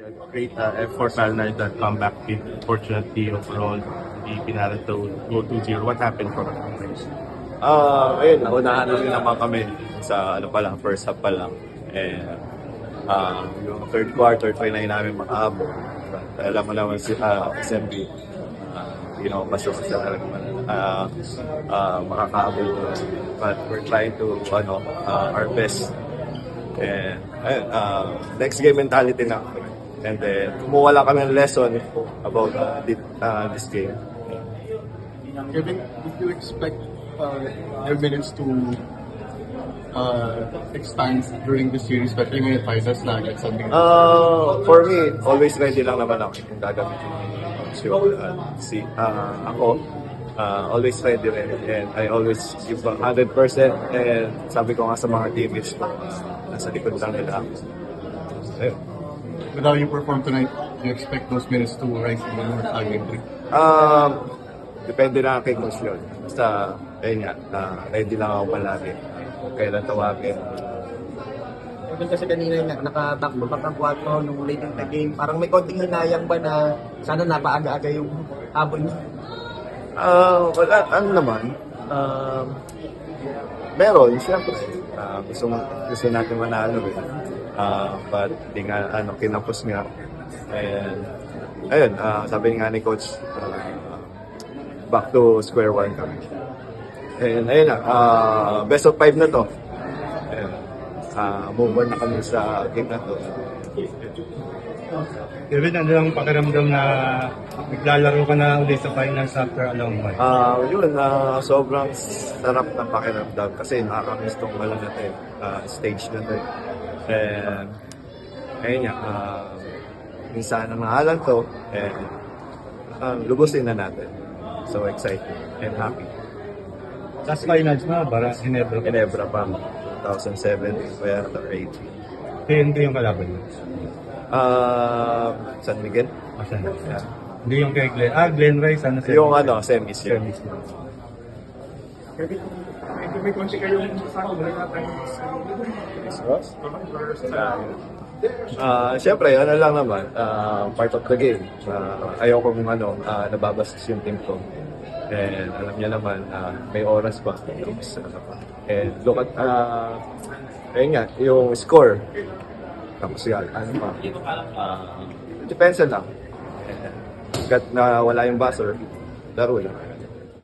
Great effort lalo na that comeback win. Fortunately, overall, the Pinara to go 2-0. What happened for us? Ayun, naunahan na rin naman kami sa ano pa lang, first half pa lang. And yung third quarter, try na namin makahabol. But alam mo naman si SMB, basta talaga makakahabol doon. But we're trying to, our best. And ayun, next game mentality na. And then, kumuha lang kami ng lesson about this game. Kevin, did you expect your minutes to expand during the series, especially when it finals na get something? For me, always ready lang naman ako kung gagamitin ko. Ako, always ready rin. And I always give 100%. And sabi ko nga sa mga teammates ko, nasa likod lang nila ako. Ayun. With how you perform tonight, do you expect those minutes to rise in the game 3? Depende na kay Coach yun. Basta, ayun nga, ready lang ako palagi. Kailan tawagin. Even kasi kanina nga, naka-back-to-back ang 4 nung late in the game. Parang may konting hinayang ba na sana napaaga-aga yung habol niya? Wala, ano naman. Meron, siyempre. Gusto natin manalo eh. But di nga, kinapos nga. And, ayun, sabi nga ni Coach, back to square one kami. And ayun na, best of 5 na to. Ayun, move on na kami sa game na to. Kevin, ano lang pakiramdam na naglalaro ka na ulit sa finals after a long while? Sobrang sarap na pakiramdam kasi nakakamiss tong wala natin, stage na to. And ayun nga, minsan ang nahalan to, and lubusin na natin. So excited and happy. Last finals na, bara Ginebra. Ginebra pa, 2007, kaya 8. Hindi yung kalaban mo. San Miguel? Asan? Yeah. Hindi yung kay Glenn. Glenn Rice, ano sa'yo? Yung semis yun. Semis. Kevin, may konti kayong sasako, wala na tayo Siyempre, ano lang naman, part of the game. Ayoko kung nababastos yung team ko. And alam niya naman, may oras pa. And look at, ayun nga, yung score. Tapos yan, depensa lang. Hanggat na wala yung buzzer, laro lang.